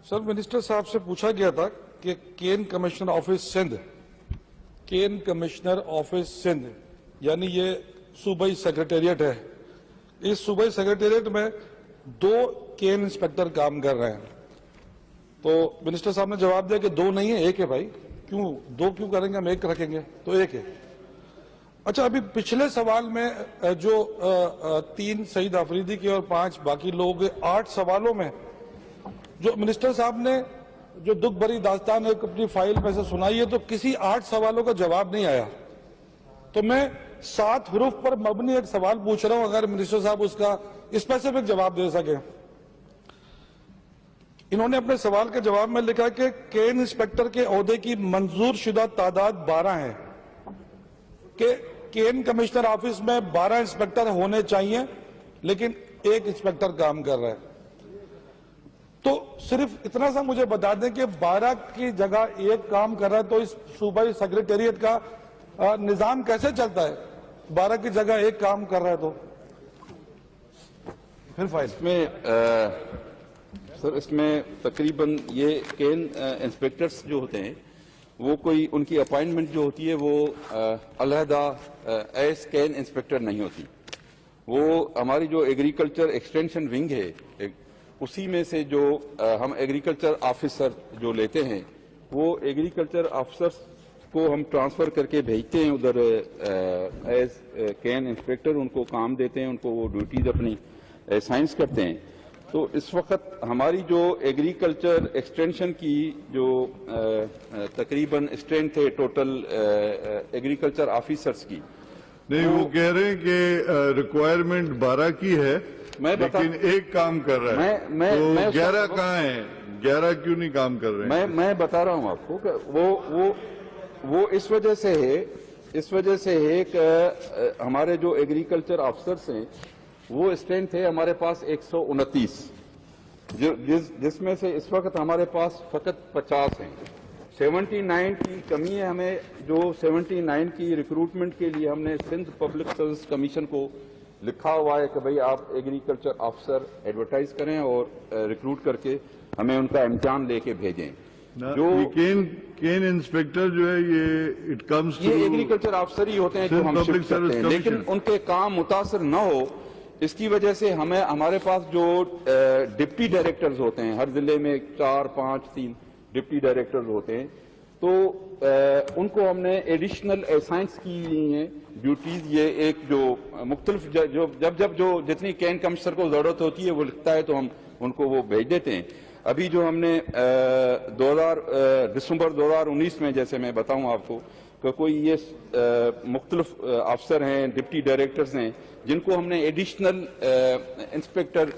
Sir, minister साहब से पूछा गया था कि केन कमिश्नर ऑफिस सिंध, केन कमिश्नर ऑफिस सिंध यानी ये सूबाई सेक्रेटेरिएट है। इस सूबाई सेक्रेटेरिएट में 2 केन इंस्पेक्टर काम कर रहे हैं। तो मिनिस्टर साहब ने जवाब दिया कि 2 नहीं है, 1 है भाई। क्यों 2 क्यों करेंगे, हम 1 रखेंगे, तो 1 है। अच्छा, अभी पिछले सवाल में जो 3 शहीद अफरीदी के और 5 बाकी लोग, 8 सवालों में जो मिनिस्टर साहब ने जो दुख भरी दास्तान एक अपनी फाइल में से सुनाई है, तो किसी 8 सवालों का जवाब नहीं आया। तो मैं 7 हरूफ पर मबनी एक सवाल पूछ रहा हूं, अगर मिनिस्टर साहब उसका स्पेसिफिक जवाब दे सके। इन्होंने अपने सवाल के जवाब में लिखा कि केन इंस्पेक्टर के ओहदे की मंजूर शुदा तादाद 12 है, कि केन कमिश्नर ऑफिस में 12 इंस्पेक्टर होने चाहिए, लेकिन 1 इंस्पेक्टर काम कर रहा है। तो सिर्फ इतना सा मुझे बता दें कि 12 की जगह 1 काम कर रहा है, तो इस सूबाई सेक्रेटेरिएट का निजाम कैसे चलता है? 12 की जगह 1 काम कर रहा है तो फिर फाइल में सर, इसमें तकरीबन ये केन इंस्पेक्टर्स जो होते हैं वो कोई उनकी अपॉइंटमेंट जो होती है वो अलहदा एस केन इंस्पेक्टर नहीं होती। वो हमारी जो एग्रीकल्चर एक्सटेंशन विंग है उसी में से जो हम एग्रीकल्चर ऑफिसर जो लेते हैं वो एग्रीकल्चर ऑफिसर्स को हम ट्रांसफर करके भेजते हैं उधर एज केन इंस्पेक्टर, उनको काम देते हैं, उनको वो ड्यूटीज अपनी साइंस करते हैं। तो इस वक्त हमारी जो एग्रीकल्चर एक्सटेंशन की जो तकरीबन स्ट्रेंथ है टोटल एग्रीकल्चर ऑफिसर्स की, नहीं वो कह रहे हैं कि रिक्वायरमेंट 12 की है, लेकिन 1 काम कर रहा है। तो 11 कहाँ है? 11 क्यों नहीं काम कर रहे हैं? मैं बता रहा हूं आपको कि वो इस वजह से है कि हमारे जो एग्रीकल्चर ऑफिसर्स हैं वो स्ट्रेंथ है हमारे पास 129, जिसमें से इस वक्त हमारे पास फकत 50 हैं। 79 की कमी है हमें, जो 79 की रिक्रूटमेंट के लिए हमने सिंध पब्लिक सर्विस कमीशन को लिखा हुआ है कि भाई आप एग्रीकल्चर ऑफिसर एडवर्टाइज करें और रिक्रूट करके हमें उनका इम्तिहान लेके भेजें। जो केन इंस्पेक्टर जो है ये इट कम्स ये एग्रीकल्चर ऑफिसर ही होते हैं जो हम शिफ्ट करते हैं, लेकिन उनके काम मुतासर न हो इसकी वजह से हमारे पास जो डिप्टी डायरेक्टर्स होते हैं, हर जिले में 4, 5, 3 डिप्टी डायरेक्टर्स होते हैं, तो उनको हमने एडिशनल असाइंस की हुई हैं ड्यूटीज। ये एक जो मुख्तलिफ जो जितनी कैन कमिश्नर को जरूरत होती है वो लिखता है तो हम उनको वो भेज देते हैं। अभी जो हमने दिसंबर 2019 में, जैसे मैं बताऊं आपको कि कोई ये मुख्तलिफ अफसर हैं, डिप्टी डायरेक्टर्स हैं, जिनको हमने एडिशनल इंस्पेक्टर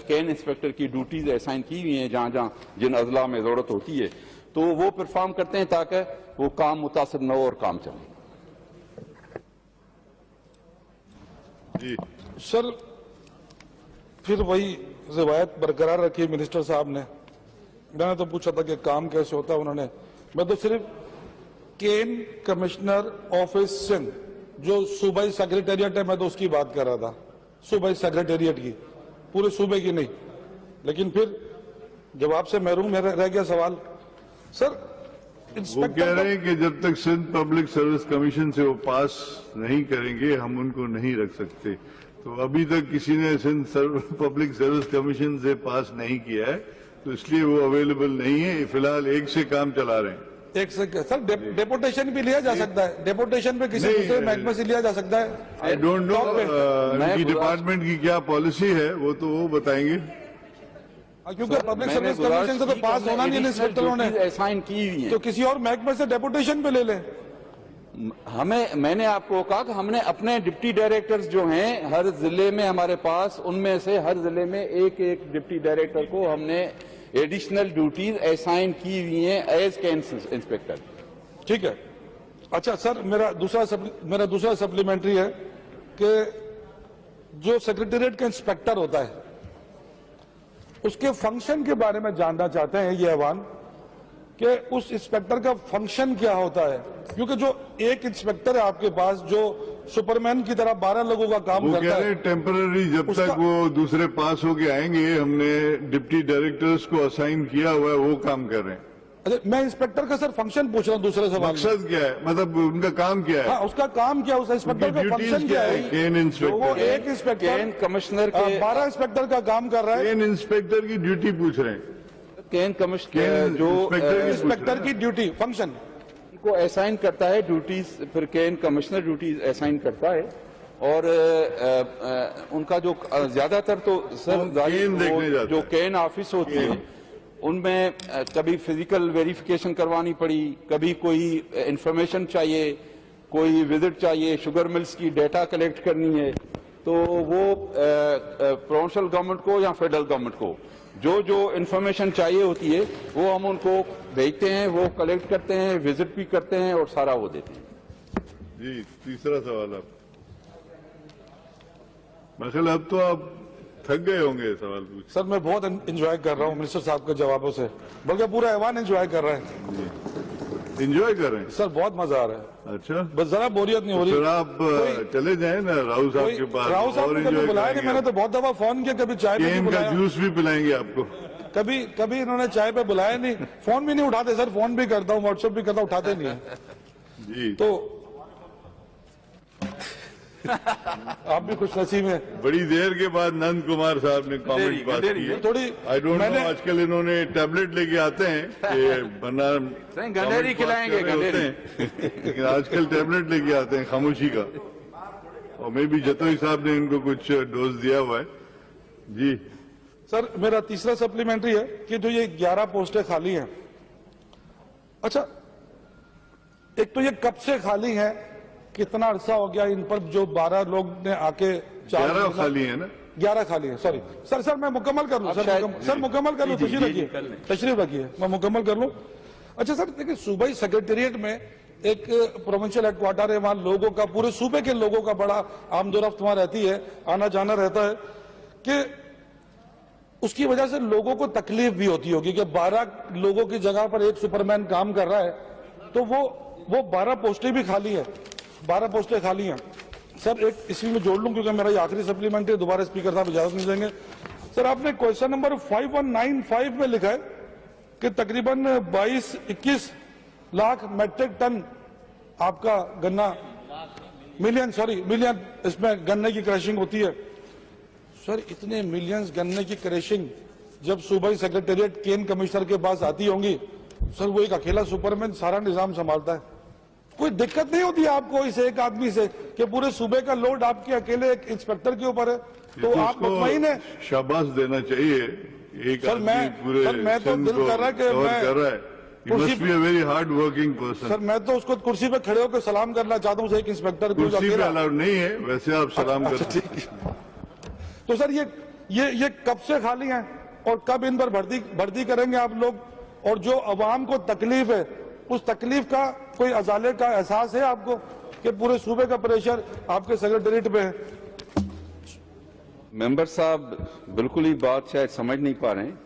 कैन इंस्पेक्टर की ड्यूटीज असाइन की हुई हैं जिन अजला में जरूरत होती है, तो वो परफॉर्म करते हैं ताकि वो काम मुतासर न हो और काम चले। जी सर, फिर वही रिवायत बरकरार रखी मिनिस्टर साहब ने। मैंने तो पूछा था कि काम कैसे होता है, उन्होंने, मैं तो सिर्फ केन कमिश्नर ऑफिस सिंध जो सूबाई सेक्रेटेरिएट है, मैं तो उसकी बात कर रहा था, सूबाई सेक्रेटेरिएट की, पूरे सूबे की नहीं। लेकिन फिर जवाब से महरूम रह गया सवाल। सर, वो कह रहे हैं कि जब तक सिंध पब्लिक सर्विस कमीशन से वो पास नहीं करेंगे हम उनको नहीं रख सकते। तो अभी तक किसी ने सिंध पब्लिक सर्विस कमीशन से पास नहीं किया है, तो इसलिए वो अवेलेबल नहीं है। फिलहाल 1 से काम चला रहे हैं। 1 से सर डेपुटेशन भी लिया जा सकता है, डेपुटेशन पे किसी दूसरे महकमे से लिया जा सकता है। आई डोंट नो उनकी डिपार्टमेंट की क्या पॉलिसी है, वो तो वो बताएंगे, क्योंकि पब्लिक सर्विस कमीशन से तो पास होना नहीं इंस्पेक्टरों ने असाइन की हुई है, तो किसी और महकमे से डेपुटेशन पे ले लें। मैंने आपको कहा कि हमने अपने डिप्टी डायरेक्टर्स जो हैं हर जिले में हमारे पास, उनमें से हर जिले में एक डिप्टी डायरेक्टर को हमने एडिशनल ड्यूटीज असाइन की हुई हैं एज कैन इंस्पेक्टर। ठीक है। अच्छा सर, मेरा दूसरा सप्लीमेंट्री है कि जो सेक्रेटेरिएट का इंस्पेक्टर होता है उसके फंक्शन के बारे में जानना चाहते हैं ये ऐवान, कि उस इंस्पेक्टर का फंक्शन क्या होता है। क्योंकि जो एक इंस्पेक्टर है आपके पास जो सुपरमैन की तरह 12 लोगों का काम वो करता कह रहे है। हैं टेम्पररी जब उसका- तक वो दूसरे पास होके आएंगे, हमने डिप्टी डायरेक्टर्स को असाइन किया हुआ है, वो काम कर रहे हैं। अरे मैं इंस्पेक्टर का सर फंक्शन पूछ रहा हूँ दूसरे सवाल में। मकसद क्या है, मतलब उनका काम क्या है, हाँ, उसका काम क्या है, उस इंस्पेक्टर का ड्यूटीज फंक्शन क्या क्या है? है? केन वो इंस्पेक्टर, एक इंस्पेक्टर केन कमिश्नर के 12 इंस्पेक्टर का काम कर रहा है। केन इंस्पेक्टर की ड्यूटी पूछ रहे हैं। केन कमिश्नर केन जो इंस्पेक्टर की इंस्पेक्टर की ड्यूटी फंक्शन को असाइन करता है ड्यूटीज, फिर केन कमिश्नर ड्यूटीज असाइन करता है और उनका जो ज्यादातर तो सर वो केन देखने जाता जो है। केन ऑफिस होती है उनमें कभी फिजिकल वेरिफिकेशन करवानी पड़ी, कभी कोई इंफॉर्मेशन चाहिए, कोई विजिट चाहिए, शुगर मिल्स की डेटा कलेक्ट करनी है, तो वो प्रोविंशियल गवर्नमेंट को या फेडरल गवर्नमेंट को जो जो इंफॉर्मेशन चाहिए होती है वो हम उनको भेजते हैं, वो कलेक्ट करते हैं, विजिट भी करते हैं और सारा वो देते हैं। जी, तीसरा सवाल आप, मसल अब तो आप थक गए होंगे सवाल पूछ। सर मैं बहुत एंजॉय कर रहा हूँ मिनिस्टर साहब के जवाबों से, बल्कि पूरा ऐवान एंजॉय कर रहा है। एंजॉय कर रहे हैं? सर बहुत मजा आ रहा है, अच्छा, बस जरा बोरियत नहीं हो रही। फिर आप चले जाए ना राव साहब के पास, राव साहब और ने कभी एंजॉय बुलाया नहीं, मैंने तो बहुत दफा फोन किया, कभी चाय पे नहीं केन का बुलाया, जूस भी पिलाएंगे आपको। कभी इन्होंने चाय पे बुलाया नहीं, फोन भी नहीं उठाते सर, फोन भी करता हूँ, व्हाट्सएप भी करता हूँ, उठाते नहीं है। जी, तो आप भी खुश नसीब हैं। बड़ी देर के बाद नंद कुमार साहब ने कमेंट पास किए। थोड़ी आई डोंट नो, मैंने आजकल इन्होंने टैबलेट लेके आते हैं कि वरना गंडेरी खिलाएंगे, गंडेरी। लेकिन आजकल टैबलेट लेके आते हैं खामोशी का, और मे भी जतोई साहब ने इनको कुछ डोज दिया हुआ है। जी, सर मेरा तीसरा सप्लीमेंट्री है कि जो ये 11 पोस्टें खाली हैं, अच्छा एक तो ये कब से खाली हैं, कितना अरसा हो गया इन पर, जो 12 लोग ने आके 11 खाली है ना? 11 खाली है, सॉरी सर मैं मुकम्मल कर लूं, सर मुकम्मल कर लूं, तशरीफ रखिए, मैं मुकम्मल कर लूं। अच्छा सर देखिए, सूबाई सेक्रेटेरिएट में एक प्रोविंशियल हेडक्वार्टर है, वहां लोगों का, पूरे सूबे के लोगों का बड़ा आमदोरफ्त वहां रहती है, आना जाना रहता है, कि उसकी वजह से लोगों को तकलीफ भी होती होगी कि 12 लोगों की जगह पर एक सुपरमैन काम कर रहा है, तो वो 12 पोस्टें भी खाली है, 12 पोस्टें खाली हैं। सर एक इसी में जोड़ लूं क्योंकि मेरा ये आखिरी सप्लीमेंट है, दोबारा स्पीकर साहब इजाजत नहीं देंगे। सर आपने क्वेश्चन नंबर 5195 में लिखा है कि तकरीबन 22-21 लाख मेट्रिक टन आपका गन्ना, मिलियन इसमें गन्ने की क्रशिंग होती है। सर इतने मिलियंस गन्ने की क्रशिंग जब सूबाई सेक्रेटेरिएट केन कमिश्नर के पास आती होंगी, सर वो एक अकेला सुपरमैन सारा निजाम संभालता है, कोई दिक्कत नहीं होती आपको इस एक आदमी से कि पूरे सूबे का लोड आपके अकेले एक इंस्पेक्टर के ऊपर है, तो आप मुतमईन है? शाबाश देना चाहिए, एक सर, आदमी पूरे सर, मैं तो सिंध दिल को कर रहा है कि कवर मैं कर रहा है। He कुर्सी must be a very hard working person. Sir मैं तो उसको कुर्सी पे खड़े होकर सलाम करना चाहता हूँ, एक इंस्पेक्टर को जो कुर्सी पे अकेला। अलाउड नहीं है, वैसे आप सलाम अच्छा, करते ठीक है। तो सर ये कब से खाली हैं और कब इन पर भर्ती करेंगे आप लोग, और जो अवाम को तकलीफ है उस तकलीफ का कोई अजाले का एहसास है आपको कि पूरे सूबे का प्रेशर आपके सेक्रेटेरिएट पे है? मेंबर साहब बिल्कुल ही बात शायद समझ नहीं पा रहे हैं।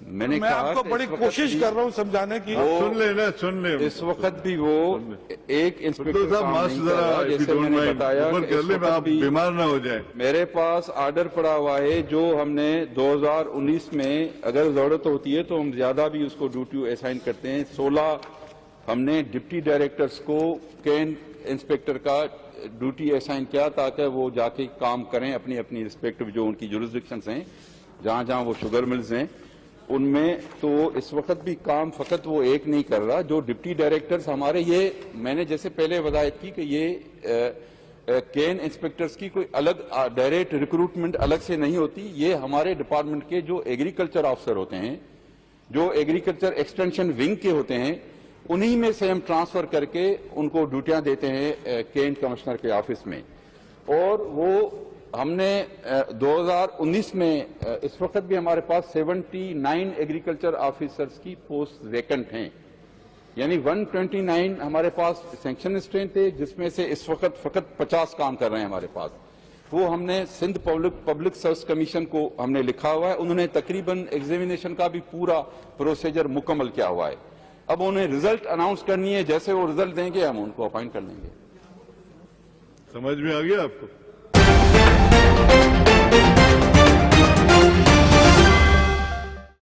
मैंने मैं कहा आपको कि बड़ी इस वक्त कोशिश भी- कर रहा हूँ समझाने की। सुन ले ना, सुन ले। इस वक्त भी वो एक इंस्पेक्टर तो साहब काम मास्क नहीं कर जरा रहा, if you जैसे don't मैंने mind, बताया ऊपर कि कर इस ले, वक्त आप भी बीमार ना हो जाए। मेरे पास आर्डर पड़ा हुआ है जो हमने 2019 में अगर जरूरत होती है तो हम ज्यादा भी उसको ड्यूटी असाइन करते हैं। 16 हमने डिप्टी डायरेक्टर्स को केन इंस्पेक्टर का ड्यूटी असाइन किया ताकि वो जाके काम करें अपनी अपनी रिस्पेक्टिव जो उनकी जुरिस्डिक्शंस हैं, जहां जहां वो शुगर मिल्स हैं उनमें। तो इस वक्त भी काम फकत वो एक नहीं कर रहा, जो डिप्टी डायरेक्टर्स हमारे, ये मैंने जैसे पहले वजाहत की कि ये केन इंस्पेक्टर्स की कोई अलग डायरेक्ट रिक्रूटमेंट अलग से नहीं होती, ये हमारे डिपार्टमेंट के जो एग्रीकल्चर ऑफिसर होते हैं, जो एग्रीकल्चर एक्सटेंशन विंग के होते हैं, उन्हीं में से हम ट्रांसफर करके उनको ड्यूटियां देते हैं केन कमिश्नर के ऑफिस में। और वो हमने 2019 में इस वक्त भी हमारे पास 79 एग्रीकल्चर ऑफिसर्स की पोस्ट वेकेंट हैं, यानी 129 हमारे पास सैंक्शन स्ट्रेंथ थे, जिसमें से इस वक्त फकत 50 काम कर रहे हैं हमारे पास। वो हमने सिंध पब्लिक सर्विस कमीशन को हमने लिखा हुआ है, उन्होंने तकरीबन एग्जामिनेशन का भी पूरा प्रोसीजर मुकम्मल किया हुआ है। अब उन्हें रिजल्ट अनाउंस करनी है, जैसे वो रिजल्ट देंगे हम उनको अपॉइंट कर लेंगे। समझ में आ गया आपको?